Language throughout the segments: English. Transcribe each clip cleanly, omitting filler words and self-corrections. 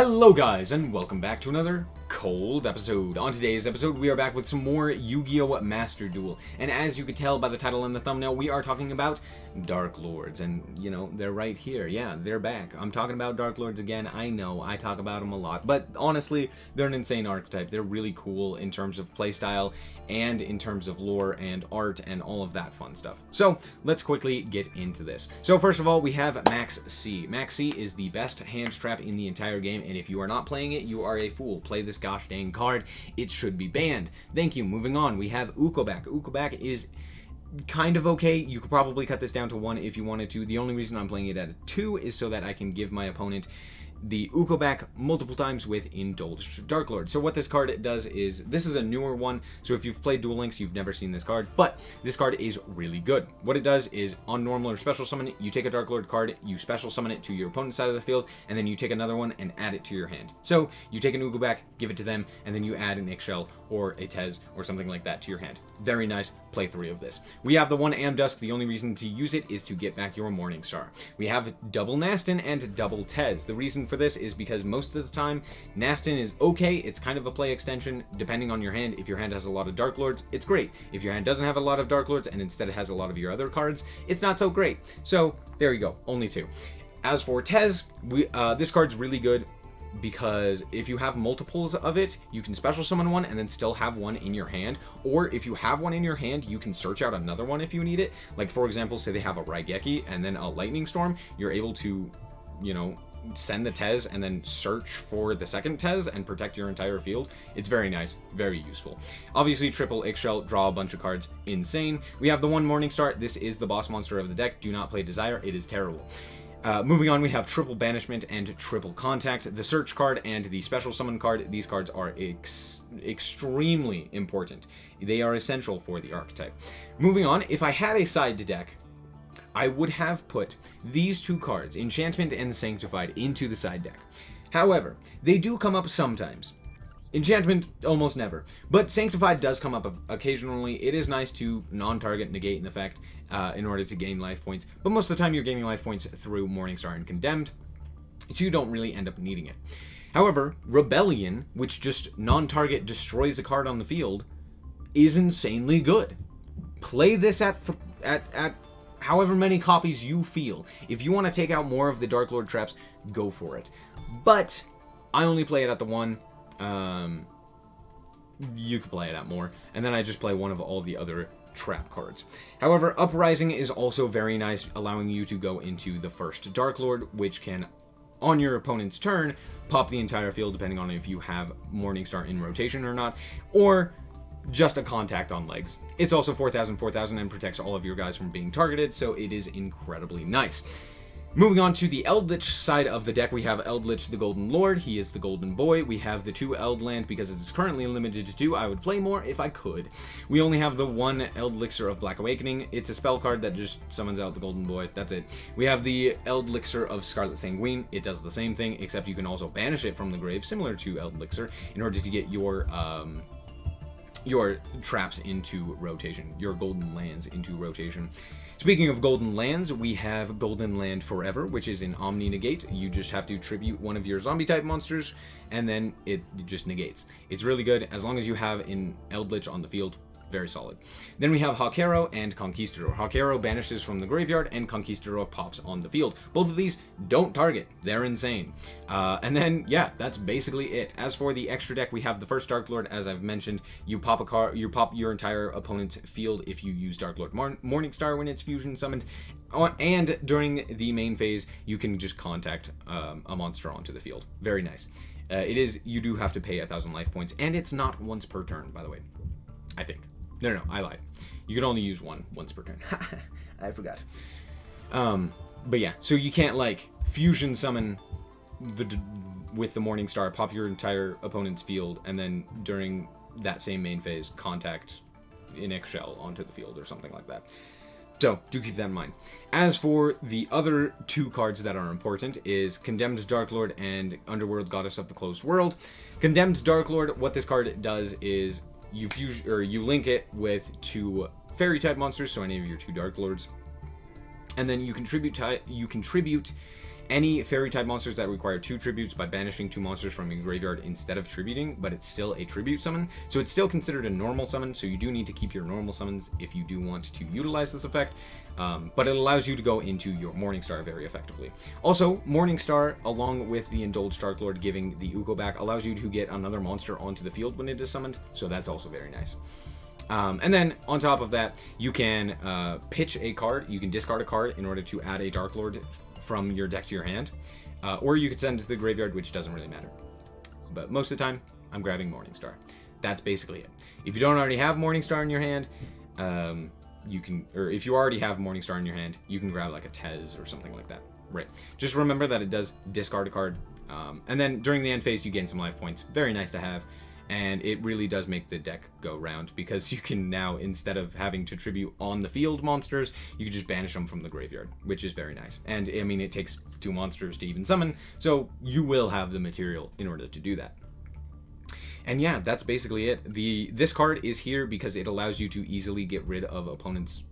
Hello guys, and welcome back to another cold episode. On today's episode, we are back with some more Yu-Gi-Oh! Master Duel. And as you could tell by the title and the thumbnail, we are talking about Darklords. And, you know, they're right here. Yeah, they're back. I'm talking about Darklords again. I know, I talk about them a lot. But honestly, they're an insane archetype. They're really cool in terms of playstyle and in terms of lore and art and all of that fun stuff. So, let's quickly get into this. So, first of all, we have Maxx. Maxx is the best hand trap in the entire game, and if you are not playing it, you are a fool. Play this gosh dang card. It should be banned. Thank you. Moving on, we have Ukoback. Ukoback is kind of okay. You could probably cut this down to 1 if you wanted to. The only reason I'm playing it at a 2 is so that I can give my opponent the Ukoback multiple times with Indulged Darklord. So what this card does is, this is a newer one, so if you've played Duel Links, you've never seen this card, but this card is really good. What it does is, on normal or special summon, you take a Darklord card, you special summon it to your opponent's side of the field, and then you take another one and add it to your hand. So you take an Ukoback, give it to them, and then you add an Ixchel or a Tez or something like that to your hand. Very nice. Play 3 of this. We have the one Amdusc. The only reason to use it is to get back your Morningstar. We have double Nasten and double Tez. The reason for this is because most of the time, Nasten is okay. It's kind of a play extension depending on your hand. If your hand has a lot of Darklords, it's great. If your hand doesn't have a lot of Darklords and instead it has a lot of your other cards, it's not so great. So there you go. Only 2. As for Tez, this card's really good because if you have multiples of it, you can special summon one and then still have one in your hand. Or if you have one in your hand, you can search out another one if you need it. Like, for example, say they have a Raigeki and then a Lightning Storm, you're able to, you know, send the Tez and then search for the second Tez and protect your entire field. It's very nice, very useful. Obviously, triple Ixchel, draw a bunch of cards, insane. We have the one Morningstar. This is the boss monster of the deck. Do not play Desire, it is terrible. Moving on, we have triple Banishment and triple Contact, the search card and the special summon card. These cards are extremely important. They are essential for the archetype. Moving on, if I had a side deck, I would have put these 2 cards, Enchantment and Sanctified, into the side deck. However, they do come up sometimes. Enchantment, almost never. But Sanctified does come up occasionally. It is nice to non-target negate an effect in order to gain life points. But most of the time you're gaining life points through Morningstar and Condemned, so you don't really end up needing it. However, Rebellion, which just non-target destroys a card on the field, is insanely good. Play this at however many copies you feel. If you want to take out more of the Darklord traps, go for it. But I only play it at the 1. You could play it at more, and then I just play one of all the other trap cards. However, Uprising is also very nice, allowing you to go into the First Darklord, which can, on your opponent's turn, pop the entire field depending on if you have Morningstar in rotation or not, or just a Contact on legs. It's also 4,000 and protects all of your guys from being targeted, so it is incredibly nice. Moving on to the Eldlich side of the deck, we have Eldlich the Golden Lord. He is the Golden Boy. We have the 2 Eldland because it is currently limited to 2. I would play more if I could. We only have the 1 Eldlixir of Black Awakening. It's a spell card that just summons out the Golden Boy. That's it. We have the Eldlixir of Scarlet Sanquine. It does the same thing, except you can also banish it from the grave, similar to Eldlixir, in order to get your traps into rotation, your golden lands into rotation. Speaking of golden lands, we have Golden Land Forever, which is an Omni Negate. You just have to tribute one of your zombie type monsters, and then it just negates. It's really good as long as you have an Eldlich on the field. Very solid. Then we have Huaquaro and Conquistador. Huaquaro banishes from the graveyard, and Conquistador pops on the field. Both of these don't target. They're insane. And then, yeah, that's basically it. As for the extra deck, we have the First Darklord. As I've mentioned, you pop a card, you pop your entire opponent's field if you use Darklord Morningstar when it's fusion summoned. And during the main phase, you can just contact a monster onto the field. Very nice. You do have to pay 1,000 life points, and it's not once per turn, by the way. I think. No, I lied. You can only use one once per turn. I forgot. But yeah, so you can't, like, fusion summon with the Morningstar, pop your entire opponent's field, and then during that same main phase, contact an Ixchel onto the field or something like that. So, do keep that in mind. As for the other 2 cards that are important is Condemned Darklord and Underworld Goddess of the Closed World. Condemned Darklord, what this card does is you link it with 2 fairy type monsters, so any of your 2 Darklords, and then you contribute any fairy-type monsters that require 2 tributes by banishing 2 monsters from your graveyard instead of tributing, but it's still a tribute summon. So it's still considered a normal summon, so you do need to keep your normal summons if you do want to utilize this effect. But it allows you to go into your Morningstar very effectively. Also, Morningstar, along with the Indulged Darklord giving the Ukoback, allows you to get another monster onto the field when it is summoned, so that's also very nice. And then, on top of that, you can pitch a card. You can discard a card in order to add a Darklord from your deck to your hand. Or you could send it to the graveyard, which doesn't really matter. But most of the time, I'm grabbing Morningstar. That's basically it. If you don't already have Morningstar in your hand, you can, or if you already have Morningstar in your hand, you can grab like a Tez or something like that. Right. Just remember that it does discard a card. And then during the end phase, you gain some life points. Very nice to have. And it really does make the deck go round, because you can now, instead of having to tribute on the field monsters, you can just banish them from the graveyard, which is very nice. And I mean, it takes 2 monsters to even summon, so you will have the material in order to do that. And yeah, that's basically it. This card is here because it allows you to easily get rid of opponents'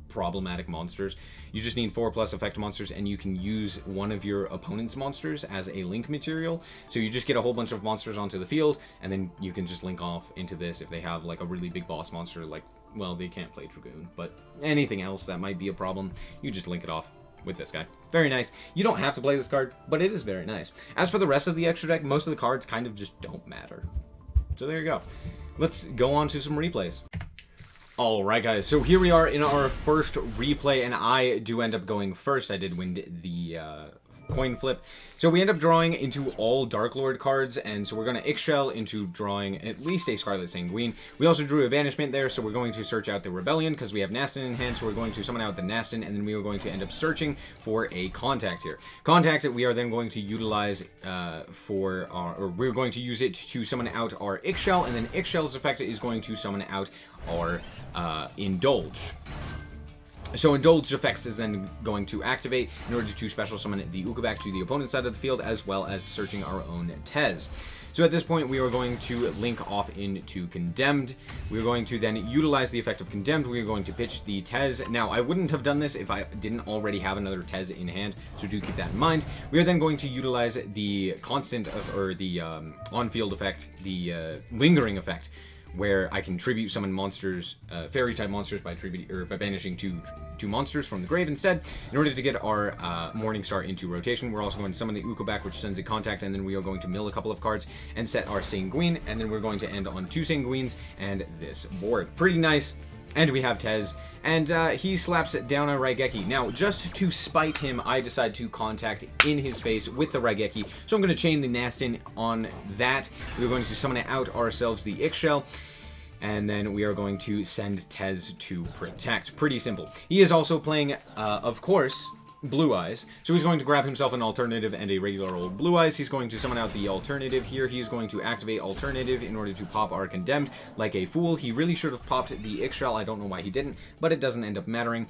problematic monsters. You just need 4+ effect monsters, and you can use one of your opponent's monsters as a link material. So you just get a whole bunch of monsters onto the field, and then you can just link off into this if they have like a really big boss monster, like, well, they can't play Dragoon, but anything else that might be a problem, you just link it off with this guy. Very nice. You don't have to play this card, but it is very nice. As for the rest of the extra deck, most of the cards kind of just don't matter. So there you go. Let's go on to some replays. Alright guys, so here we are in our first replay, and I do end up going first. I did win the coin flip. So we end up drawing into all Darklord cards, and so we're going to Ixchel into drawing at least a Scarlet Sanquine. We also drew a Banishment there, so we're going to search out the Rebellion because we have Nasten in hand, so we're going to summon out the Nasten, and then we are going to end up searching for a Contact here. Contact we are then going to utilize we're going to use it to summon out our Ixchel, and then Ixchel's effect is going to summon out our Indulge. So Indulged effects is then going to activate in order to special summon the Ukoback to the opponent's side of the field, as well as searching our own Tez. So at this point, we are going to link off into Condemned. We're going to then utilize the effect of Condemned. We are going to pitch the Tez. Now, I wouldn't have done this if I didn't already have another Tez in hand, so do keep that in mind. We are then going to utilize the constant or the on-field effect, the lingering effect, where I can tribute summon monsters, fairy-type monsters by banishing two monsters from the grave instead. In order to get our Morningstar into rotation, we're also going to summon the Ukoback, which sends a Contact, and then we are going to mill a couple of cards and set our Sanquine, and then we're going to end on 2 Sanquines and this board. Pretty nice. And we have Tez, and he slaps down a Raigeki. Now, just to spite him, I decide to Contact in his face with the Raigeki, so I'm going to chain the Nasten on that. We're going to summon out ourselves the Ixchel, and then we are going to send Tez to protect. Pretty simple. He is also playing, of course, Blue Eyes, so he's going to grab himself an alternative and a regular old Blue Eyes. He's going to summon out the alternative here. He's going to activate alternative in order to pop our Condemned like a fool. He really should have popped the Ixchel. I don't know why he didn't, but it doesn't end up mattering.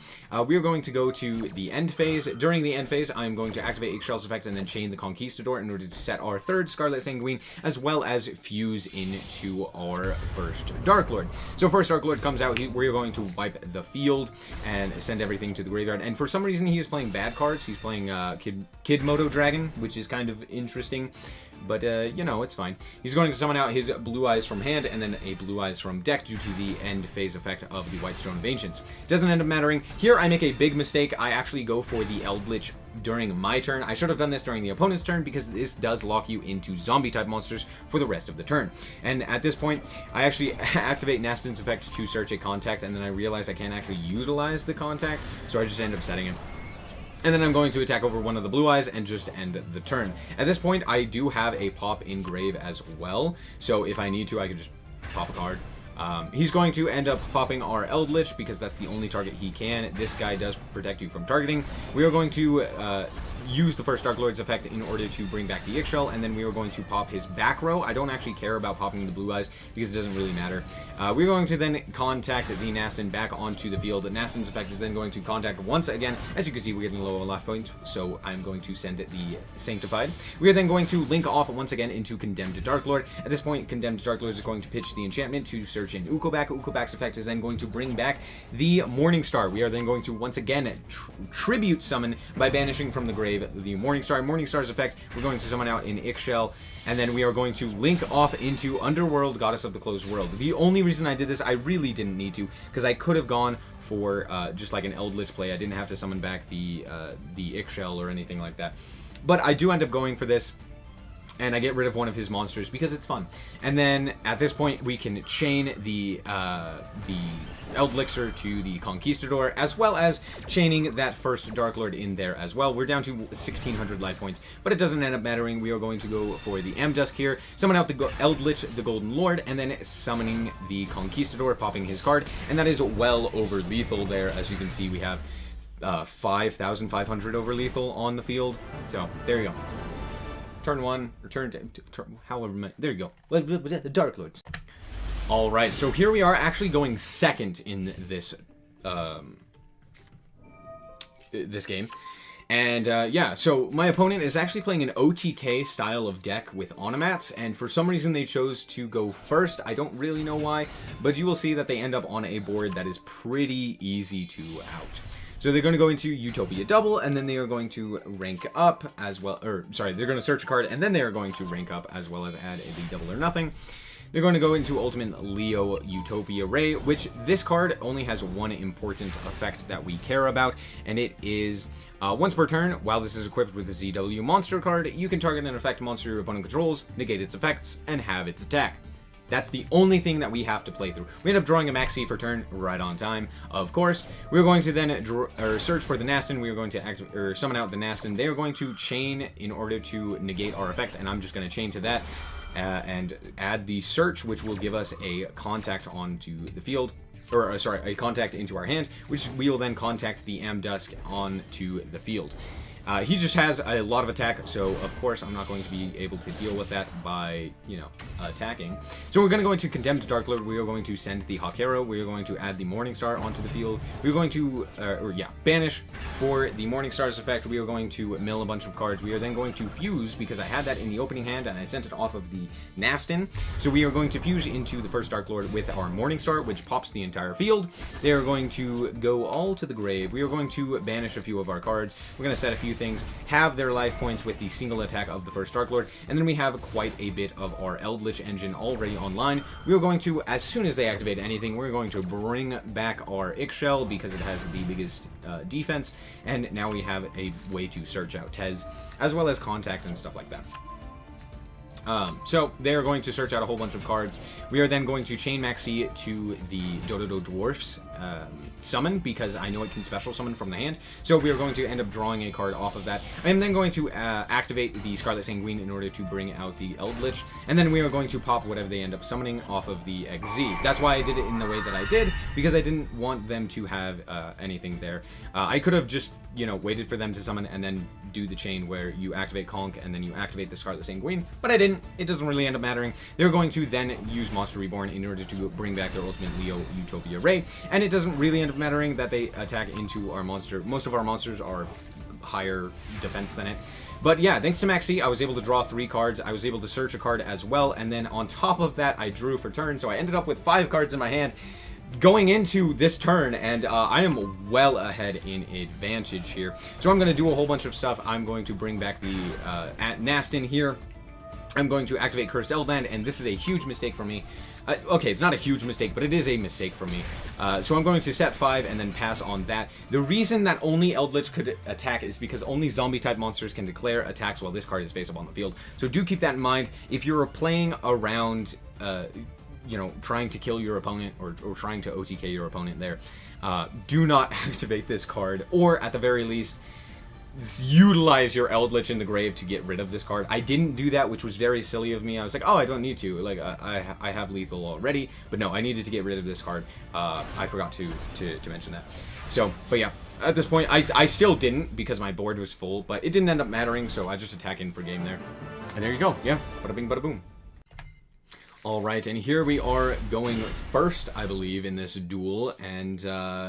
We are going to go to the end phase. During the end phase, I'm going to activate Ixchel's effect and then chain the Conquistador in order to set our 3rd Scarlet Sanquine, as well as fuse into our First Darklord. So First Darklord comes out. We're going to wipe the field and send everything to the graveyard. And for some reason, he is playing bad cards. He's playing Kid Moto Dragon, which is kind of interesting, but you know, it's fine. He's going to summon out his Blue Eyes from hand and then a Blue Eyes from deck due to the end phase effect of the Whitestone of Ancients. Doesn't end up mattering. Here I make a big mistake. I actually go for the Eldlich during my turn. I should have done this during the opponent's turn because this does lock you into zombie type monsters for the rest of the turn. And at this point, I actually activate Nasten's effect to search a Contact, and then I realize I can't actually utilize the Contact, so I just end up setting him. And then I'm going to attack over one of the Blue Eyes and just end the turn. At this point, I do have a pop in grave as well, so if I need to, I could just pop a card. He's going to end up popping our Eldlich because that's the only target he can. This guy does protect you from targeting. We are going to use the First Darklord's effect in order to bring back the Ixchel, and then we are going to pop his back row. I don't actually care about popping the Blue Eyes because it doesn't really matter. We're going to then Contact the Nasten back onto the field. Nasten's effect is then going to Contact once again. As you can see, we're getting low on life points, so I'm going to send it the Sanctified. We are then going to link off once again into Condemned Darklord. At this point, Condemned Darklord is going to pitch the Enchantment to search in Ukoback. Ukoback's effect is then going to bring back the Morningstar. We are then going to once again tribute summon by banishing from the grave grave the Morningstar. Morningstar's effect, we're going to summon out in Ixchel, and then we are going to link off into Underworld, Goddess of the Closed World. The only reason I did this, I really didn't need to, because I could have gone for just like an Eldlich play. I didn't have to summon back the Ixchel or anything like that. But I do end up going for this, and I get rid of one of his monsters because it's fun. And then at this point, we can chain the Eldlixir to the Conquistador, as well as chaining that first Darklord in there as well. We're down to 1,600 life points, but it doesn't end up mattering. We are going to go for the Amdusc here, summon out the Eldlich, the Golden Lord, and then summoning the Conquistador, popping his card, and that is well over lethal there. As you can see, we have 5,500 over lethal on the field. So there you go. Turn 1, or turn however many. There you go. Darklords. Alright, so here we are actually going second in this this game. And yeah, so my opponent is actually playing an OTK style of deck with Onomats, and for some reason they chose to go first. I don't really know why, but you will see that they end up on a board that is pretty easy to out. So they're going to go into Utopia Double, and then they are going to rank up as well, or sorry, they're going to search a card, and then they are going to rank up as well as add a Double or Nothing. They're going to go into Ultimate Leo Utopia Ray, which this card only has one important effect that we care about, and it is once per turn, while this is equipped with the ZW monster card, you can target an effect monster your opponent controls, negate its effects, and have its attack. That's the only thing that we have to play through. We end up drawing a Maxx for turn, right on time, of course. We're going to then search for the Nasten. We are going to summon out the Nasten. They are going to chain in order to negate our effect, and I'm just going to chain to that and add the search, which will give us a contact onto the field, or sorry, a contact into our hand, which we will then contact the Amdusc onto the field. He just has a lot of attack, so of course I'm not going to be able to deal with that by, you know, attacking. So we're going to go into Condemned Darklord. We are going to send the Huaquaro. We are going to add the Morningstar onto the field. We're going to, banish for the Morningstar's effect. We are going to mill a bunch of cards. We are then going to fuse, because I had that in the opening hand and I sent it off of the Nasten. So we are going to fuse into the First Darklord with our Morningstar, which pops the entire field. They are going to go all to the grave. We are going to banish a few of our cards. We're going to set a few things, have their life points with the single attack of the First Darklord, and then we have quite a bit of our Eldlich engine already online. We are going to, as soon as they activate anything, we're going to bring back our Ixchel because it has the biggest defense, and now we have a way to search out Tez, as well as Contact and stuff like that. So they are going to search out a whole bunch of cards. We are then going to chain Maxx to the Dododo Dwarfs summon, because I know it can special summon from the hand. So we are going to end up drawing a card off of that. I am then going to activate the Scarlet Sanquine in order to bring out the Eldlich, and then we are going to pop whatever they end up summoning off of the XZ. That's why I did it in the way that I did, because I didn't want them to have anything there. I could have just, you know, waited for them to summon and then do the chain where you activate Conk and then you activate the Scarlet Sanquine, but I didn't. It doesn't really end up mattering. They're going to then use Monster Reborn in order to bring back their Ultimate Leo Utopia Ray, and it doesn't really end up mattering that they attack into our monster. Most of our monsters are higher defense than it. But yeah, thanks to Maxx, I was able to draw 3 cards. I was able to search a card as well, and then on top of that, I drew for turn, so I ended up with 5 cards in my hand going into this turn, and I am well ahead in advantage here. So I'm going to do a whole bunch of stuff. I'm going to bring back the Nasten here. I'm going to activate Cursed Eldland, and this is a huge mistake for me. Okay, it's not a huge mistake, but it is a mistake for me. So I'm going to set 5 and then pass on that. The reason that only Eldlich could attack is because only zombie-type monsters can declare attacks while this card is face-up on the field. So do keep that in mind. If you're playing around, you know, trying to kill your opponent or trying to OTK your opponent there, do not activate this card, or at the very least, utilize your Eldlich in the grave to get rid of this card. I didn't do that, which was very silly of me. I was like, oh, I don't need to. Like, I have lethal already. But no, I needed to get rid of this card. I forgot to mention that. So, but yeah, at this point, I still didn't because my board was full, but it didn't end up mattering, so I just attack in for game there. And there you go. Yeah, bada bing, bada boom. Alright, and here we are going first, I believe, in this duel, and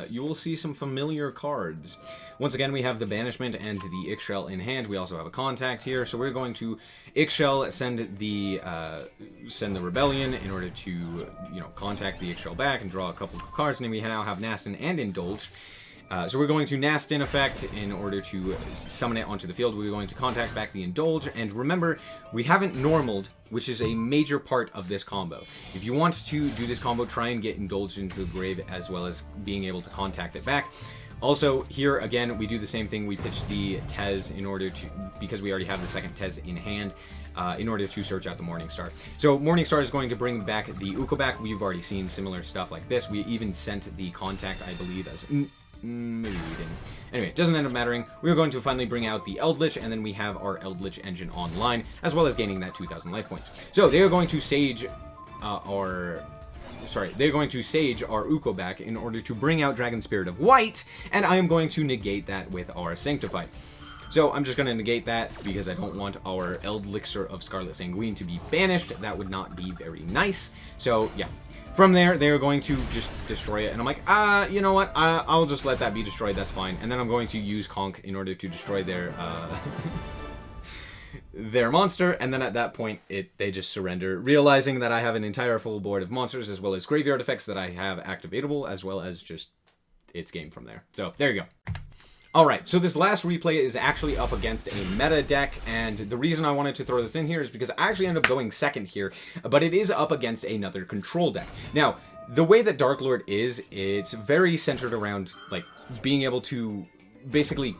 you will see some familiar cards. Once again, we have the Banishment and the Ixchel in hand. We also have a Contact here, so we're going to Ixchel, send the Rebellion in order to, you know, contact the Ixchel back and draw a couple of cards, and then we now have Nasten and Indulged. So we're going to Nasten effect in order to summon it onto the field. We're going to contact back the Indulge, and remember, we haven't normaled, which is a major part of this combo. If you want to do this combo, try and get Indulged into the grave as well as being able to contact it back. Also, here, again, we do the same thing. We pitch the Tez in order to, because we already have the second Tez in hand, in order to search out the Morningstar. So Morningstar is going to bring back the Ukoback. We've already seen similar stuff like this. We even sent the Contact, I believe, as... maybe we didn't. Anyway, it doesn't end up mattering. We're going to finally bring out the Eldlich, and then we have our Eldlich engine online, as well as gaining that 2,000 life points. So they are going to Sage they're going to Sage our Ukoback in order to bring out Dragon Spirit of White, and I am going to negate that with our Sanctified. So I'm just going to negate that because I don't want our Eldlixir of Scarlet Sanquine to be banished. That would not be very nice. So, yeah. From there, they are going to just destroy it, and I'm like, you know what, I'll just let that be destroyed, that's fine. And then I'm going to use Conk in order to destroy their, their monster, and then at that point, they just surrender, realizing that I have an entire full board of monsters, as well as graveyard effects that I have activatable, as well as just, it's game from there. So, there you go. Alright, so this last replay is actually up against a meta deck, and the reason I wanted to throw this in here is because I actually end up going second here, but it is up against another control deck. Now, the way that Darklord is, it's very centered around, like, being able to basically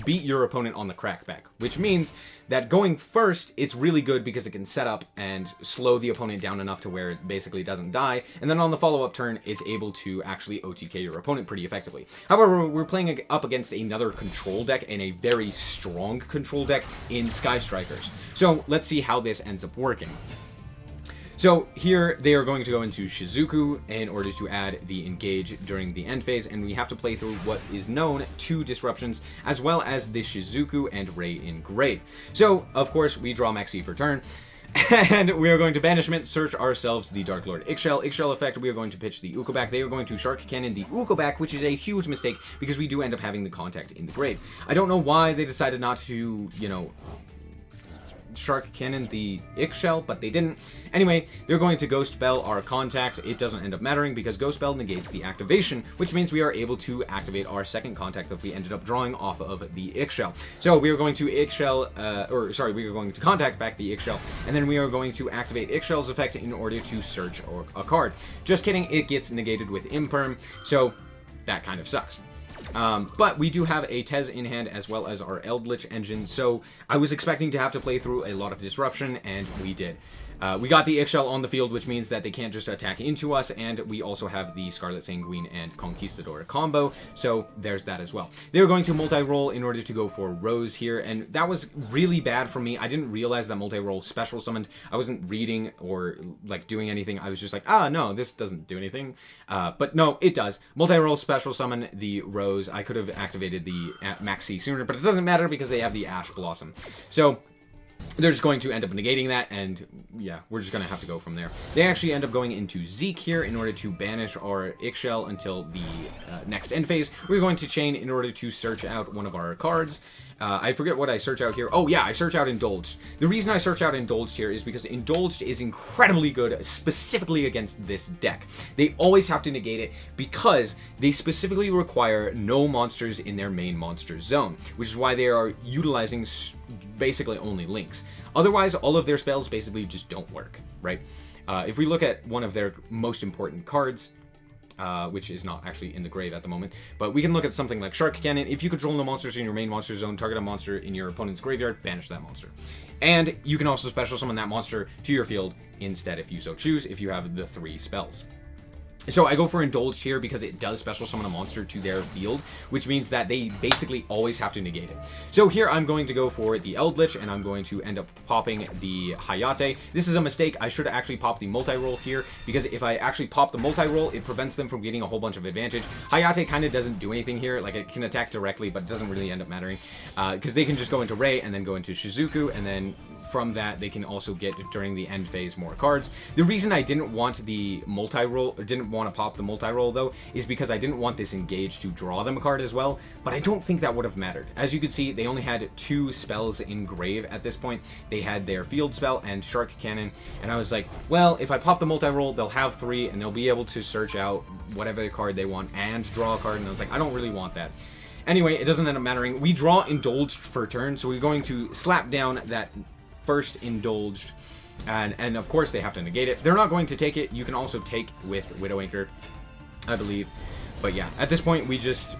beat your opponent on the crackback, which means that going first, it's really good because it can set up and slow the opponent down enough to where it basically doesn't die, and then on the follow-up turn, it's able to actually OTK your opponent pretty effectively. However, we're playing up against another control deck, and a very strong control deck in Sky Strikers. So let's see how this ends up working. So here they are going to go into Shizuku in order to add the engage during the end phase, and we have to play through what is known 2 disruptions, as well as the Shizuku and Ray in grave. So of course we draw Maxx for turn, and we are going to Banishment, search ourselves the Darklord Ixchel. Ixchel effect, we are going to pitch the Ukoback. They are going to Shark Cannon the Ukoback, which is a huge mistake because we do end up having the Contact in the grave. I don't know why they decided not to, you know, Shark Cannon the Ixchel, but they didn't. Anyway, they're going to Ghost Spell our Contact. It doesn't end up mattering because Ghost Spell negates the activation, which means we are able to activate our second Contact that we ended up drawing off of the Ixchel. So we are going to Ixchel, we are going to Contact back the Ixchel, and then we are going to activate Ixchel's effect in order to search a card. Just kidding, it gets negated with Imperm, so that kind of sucks. But we do have a Tez in hand as well as our Eldlich engine, so I was expecting to have to play through a lot of disruption, and we did. We got the Ixchel on the field, which means that they can't just attack into us, and we also have the Scarlet Sanquine and Conquistador combo, so there's that as well. They were going to multi-roll in order to go for Rose here, and that was really bad for me. I didn't realize that multi-roll special summoned. I wasn't reading or, like, doing anything. I was just like, no, this doesn't do anything. But no, it does. Multi-roll special summon the Rose. I could have activated the Maxx sooner, but it doesn't matter because they have the Ash Blossom. So they're just going to end up negating that, and yeah, we're just going to have to go from there. They actually end up going into Zeke here in order to banish our Ixchel until the next end phase. We're going to chain in order to search out one of our cards. I forget what I search out here. Oh yeah, I search out Indulged. The reason I search out Indulged here is because Indulged is incredibly good, specifically against this deck. They always have to negate it because they specifically require no monsters in their main monster zone, which is why they are utilizing basically only links. Otherwise, all of their spells basically just don't work, right? If we look at one of their most important cards, which is not actually in the grave at the moment, but we can look at something like Shark Cannon. If you control no monsters in your main monster zone, target a monster in your opponent's graveyard, banish that monster. And you can also special summon that monster to your field instead if you so choose, if you have the 3 spells. So I go for Indulged here because it does special summon a monster to their field, which means that they basically always have to negate it. So here I'm going to go for the Eldlich, and I'm going to end up popping the Hayate. This is a mistake. I should actually pop the multi-roll here, because if I actually pop the multi-roll, it prevents them from getting a whole bunch of advantage. Hayate kind of doesn't do anything here. Like, it can attack directly, but it doesn't really end up mattering, because they can just go into Ray and then go into Shizuku, and then from that, they can also get, during the end phase, more cards. The reason I didn't want the multi-roll, or didn't want to pop the multi-roll, though, is because I didn't want this Engage to draw them a card as well, but I don't think that would have mattered. As you can see, they only had 2 spells in grave at this point. They had their Field Spell and Shark Cannon, and I was like, well, if I pop the multi-roll, they'll have 3, and they'll be able to search out whatever card they want and draw a card, and I was like, I don't really want that. Anyway, it doesn't end up mattering. We draw Indulged for turn, so we're going to slap down that first Indulged, and of course they have to negate it. They're not going to take it. You can also take with Widowmaker, I believe. But yeah, at this point we just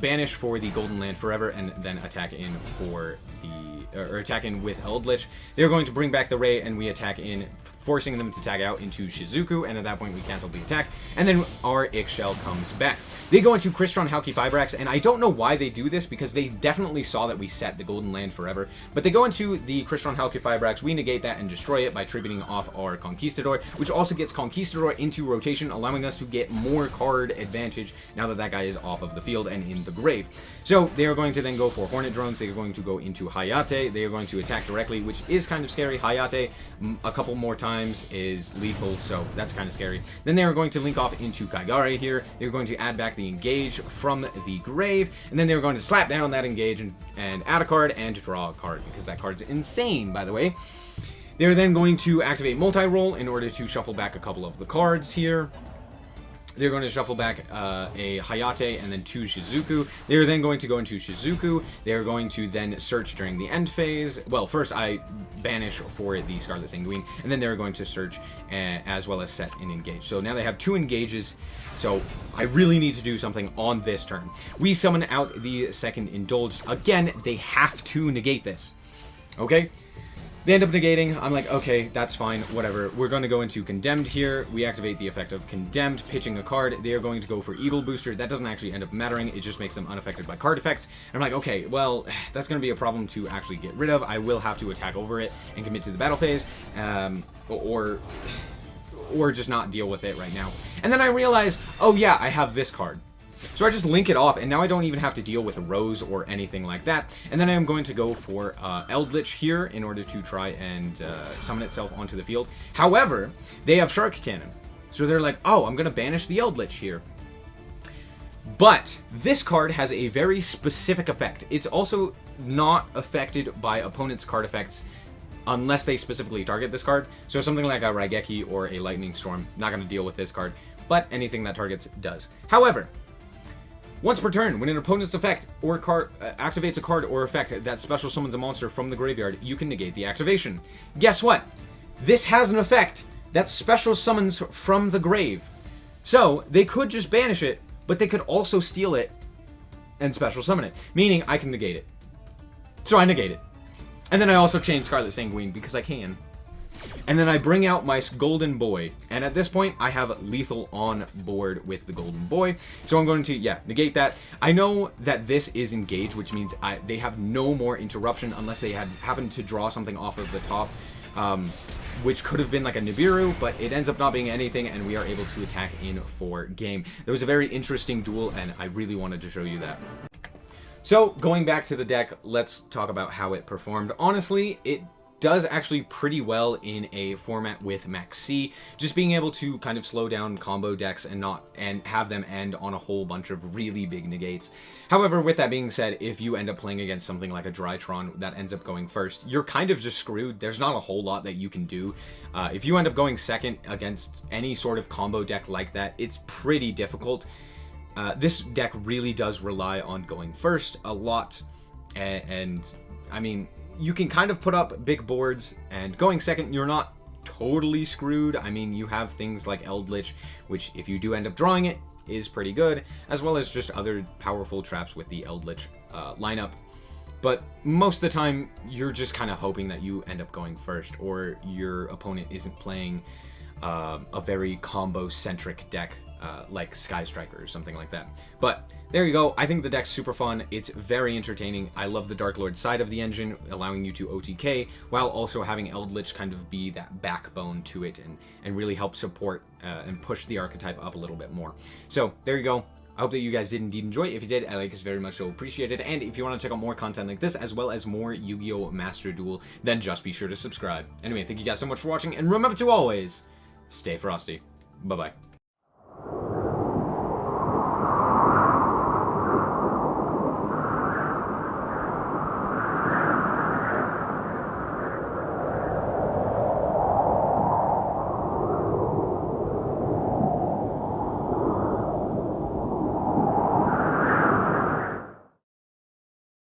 banish for the Golden Land forever, and then attack in for the, or attack in with Eldlich. They're going to bring back the Ray, and we attack in, forcing them to tag out into Shizuku, and at that point we cancel the attack, and then our Ixchel comes back. They go into Crystron Halki Fibrax, and I don't know why they do this, because they definitely saw that we set the Golden Land forever, but they go into the Crystron Halki Fibrax, we negate that and destroy it by tributing off our Conquistador, which also gets Conquistador into rotation, allowing us to get more card advantage now that that guy is off of the field and in the grave. So they are going to then go for Hornet Drones, they are going to go into Hayate, they are going to attack directly, which is kind of scary. Hayate, a couple more times, is lethal, so that's kind of scary. Then they are going to link off into Kaigare here, they're going to add back the Engage from the grave, and then they're going to slap down that Engage and add a card and draw a card, because that card's insane, by the way. They're then going to activate Multi-Roll in order to shuffle back a couple of the cards here. They're going to shuffle back a Hayate and then 2 Shizuku. They're then going to go into Shizuku. They're going to then search during the end phase. Well, first I banish for the Scarlet Sanquine, and then they're going to search as well as set and engage. So now they have 2 engages, so I really need to do something on this turn. We summon out the second Indulged. Again, they have to negate this. Okay? They end up negating. I'm like, okay, that's fine, whatever. We're going to go into Condemned here. We activate the effect of Condemned, pitching a card. They are going to go for Eagle Booster. That doesn't actually end up mattering. It just makes them unaffected by card effects. And I'm like, okay, well, that's going to be a problem to actually get rid of. I will have to attack over it and commit to the battle phase, or just not deal with it right now. And then I realize, oh yeah, I have this card. So I just link it off, and now I don't even have to deal with Rose or anything like that. And then I am going to go for Eldlich here in order to try and summon itself onto the field. However, they have Shark Cannon. So they're like, oh, I'm going to banish the Eldlich here. But this card has a very specific effect. It's also not affected by opponents' card effects unless they specifically target this card. So something like a Raigeki or a Lightning Storm, not going to deal with this card, but anything that targets does. However, once per turn, when an opponent's effect or card activates a card or effect that special summons a monster from the graveyard, you can negate the activation. Guess what? This has an effect that special summons from the grave. So they could just banish it, but they could also steal it and special summon it, meaning I can negate it. So I negate it. And then I also chain Scarlet Sanquine because I can. And then I bring out my Golden Boy, and at this point I have lethal on board with the Golden Boy, so I'm going to, yeah, negate that. I know that this is engaged, which means they have no more interruption unless they had happened to draw something off of the top, which could have been like a Nibiru, but it ends up not being anything, and we are able to attack in for game. There was a very interesting duel, and I really wanted to show you that. So, going back to the deck, let's talk about how it performed. Honestly, it does actually pretty well in a format with Maxx. Just being able to kind of slow down combo decks and have them end on a whole bunch of really big negates. However, with that being said, if you end up playing against something like a Drytron that ends up going first, you're kind of just screwed. There's not a whole lot that you can do. If you end up going second against any sort of combo deck like that, it's pretty difficult. This deck really does rely on going first a lot, and I mean, you can kind of put up big boards, and going second, you're not totally screwed. I mean, you have things like Eldlich, which if you do end up drawing it, is pretty good, as well as just other powerful traps with the Eldlich lineup. But most of the time, you're just kind of hoping that you end up going first, or your opponent isn't playing a very combo-centric deck like Sky Striker or something like that. But there you go. I think the deck's super fun. It's very entertaining. I love the Darklord side of the engine, allowing you to OTK, while also having Eldlich kind of be that backbone to it and really help support and push the archetype up a little bit more. So there you go. I hope that you guys did indeed enjoy. If you did, I like us very much, so appreciate it. And if you want to check out more content like this, as well as more Yu-Gi-Oh! Master Duel, then just be sure to subscribe. Anyway, thank you guys so much for watching, and remember to always stay frosty. Bye-bye.